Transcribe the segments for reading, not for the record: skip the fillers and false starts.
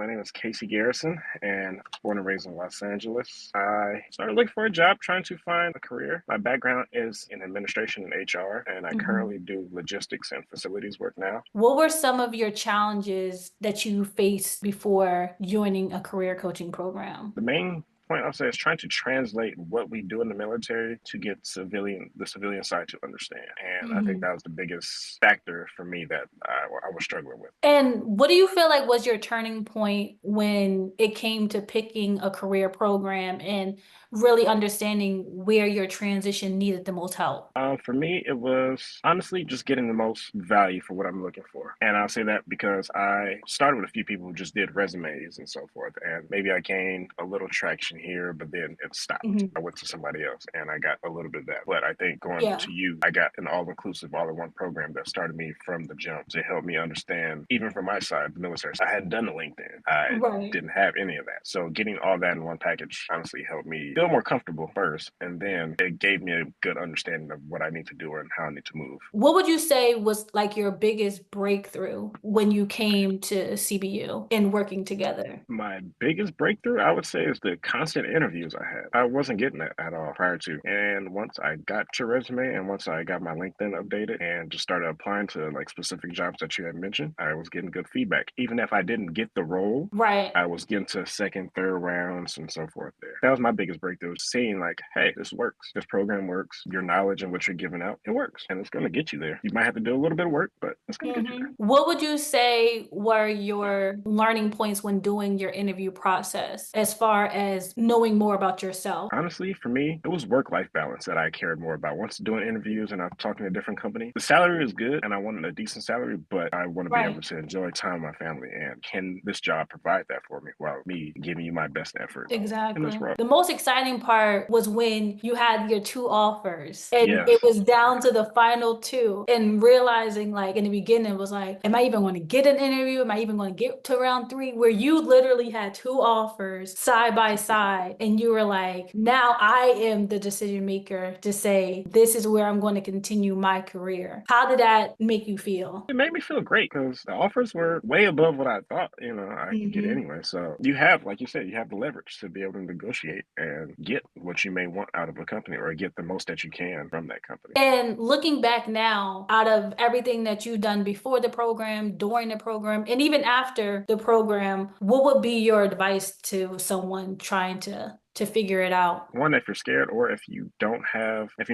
My name is Casie and born and raised in Los Angeles. I started looking for a job, trying to find a career. My background is in administration and HR, and I Mhm. currently do logistics and facilities work now. What were some of your challenges that you faced before joining a career coaching program? The main point I'll say is trying to translate what we do in the military to get the civilian side to understand. And I think Mhm. that was the biggest factor for me that I was struggling with. And what do you feel like was your turning point when it came to picking a career program and really understanding where your transition needed the most help? For me, it was honestly just getting the most value for what I'm looking for. And I'll say that because I started with a few people who just did resumes and so forth. And maybe I gained a little traction here, but then it stopped. Mhm. I went to somebody else and I got a little bit of that. But I think going Yeah. to you, I got an all inclusive, all in one program that started me from the jump to help me understand, even from my side, the military. I hadn't done the LinkedIn. I Right. didn't have any of that. So getting all that in one package honestly helped me feel more comfortable first. And then it gave me a good understanding of what I need to do and how I need to move. What would you say was like your biggest breakthrough when you came to CBU and working together? My biggest breakthrough, I would say, is the constant interviews I had. I wasn't getting that at all prior to. And once I got your resume and once I got my LinkedIn updated and just started applying to like specific jobs that you had mentioned, I was getting good feedback. Even if I didn't get the role, Right. I was getting to second, third rounds and so forth there. That was my biggest breakthrough, seeing like, hey, this works. This program works. Your knowledge and what you're giving out, it works. And it's going to get you there. You might have to do a little bit of work, but it's going to get you there. What would you say were your learning points when doing your interview process as far as knowing more about yourself? Honestly, for me, it was work-life balance that I cared more about. Once doing interviews and I'm talking to different companies, the salary is good and I wanted a decent salary, but I want to be able Right. to enjoy time with my family. And can this job provide that for me while me giving you my best effort in this Exactly. role? The most exciting part was when you had your two offers and it Yes. was down to the final two and realizing like in the beginning it was like, am I even going to get an interview? Am I even going to get to round three? Where you literally had two offers side by side and you were like, now I am the decision maker to say, this is where I'm going to continue my career. How did that make you feel? It made me feel great because the offers were way above what I thought, I could get Mhm. anyway. So you have, like you said, you have the leverage to be able to negotiate and get what you may want out of a company or get the most that you can from that company. And looking back now, out of everything that you've done before the program, during the program, and even after the program, what would be your advice to someone trying to figure it out? One, if you're scared or if you're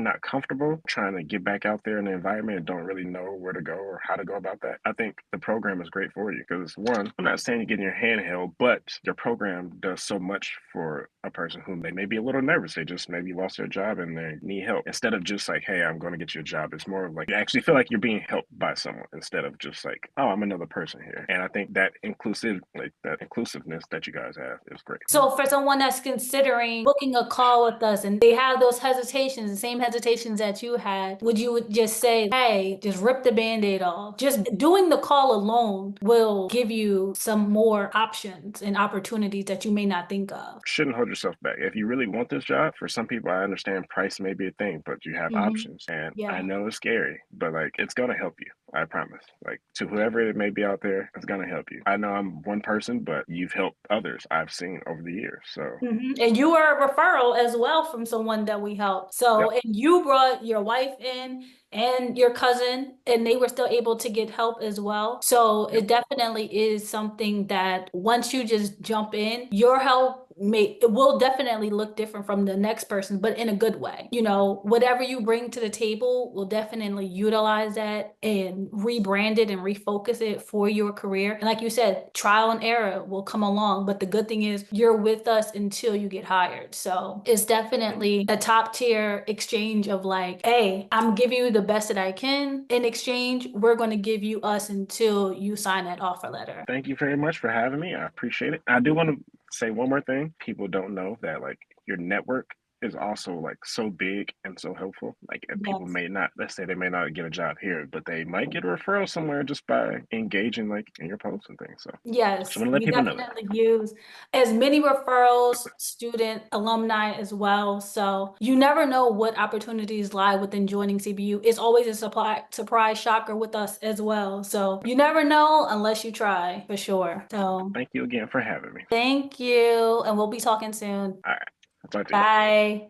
not comfortable trying to get back out there in the environment and don't really know where to go or how to go about that, I think the program is great for you because one, I'm not saying you're getting your hand held, but your program does so much for a person who they may be a little nervous. They just maybe lost their job and they need help. Instead of just like, hey, I'm going to get you a job, it's more of like you actually feel like you're being helped by someone instead of just like, oh, I'm another person here. And I think that inclusiveness that you guys have is great. So for someone that's considering booking a call with us and they have those hesitations, the same hesitations that you had, would you just say, hey, just rip the band-aid off? Just doing the call alone will give you some more options and opportunities that you may not think of. Shouldn't hold yourself back. If you really want this job, for some people, I understand price may be a thing, but you have Mhm. options. And I Yeah. know it's scary, but like it's gonna help you. I promise. Like to whoever it may be out there, it's gonna help you. I know I'm one person, but you've helped others I've seen over the years. So And you were a referral as well from someone that we helped. So, yep, and you brought your wife in and your cousin, and they were still able to get help as well. So yep. it definitely is something that once you just jump in, your help may it will definitely look different from the next person, but in a good way. You know, whatever you bring to the table, will definitely utilize that and rebrand it and refocus it for your career. And like you said, trial and error will come along, but the good thing is you're with us until you get hired. So it's definitely a top tier exchange of like, hey, I'm giving you the best that I can. In exchange, we're going to give you us until you sign that offer letter. Thank you very much for having me. I appreciate it. I do want to say one more thing. People don't know that like your network is also like so big and so helpful. Like and people Yes. may not, let's say they may not get a job here, but they might get a referral somewhere just by engaging like in your posts and things. So just Yes, want to let we people know that. definitely use as many referrals, student, alumni as well. So you never know what opportunities lie within joining CBU. It's always a surprise shocker with us as well. So you never know unless you try, for sure. So Thank you again for having me. thank you, and we'll be talking soon. All right. I'll talk to you. Bye.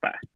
Bye.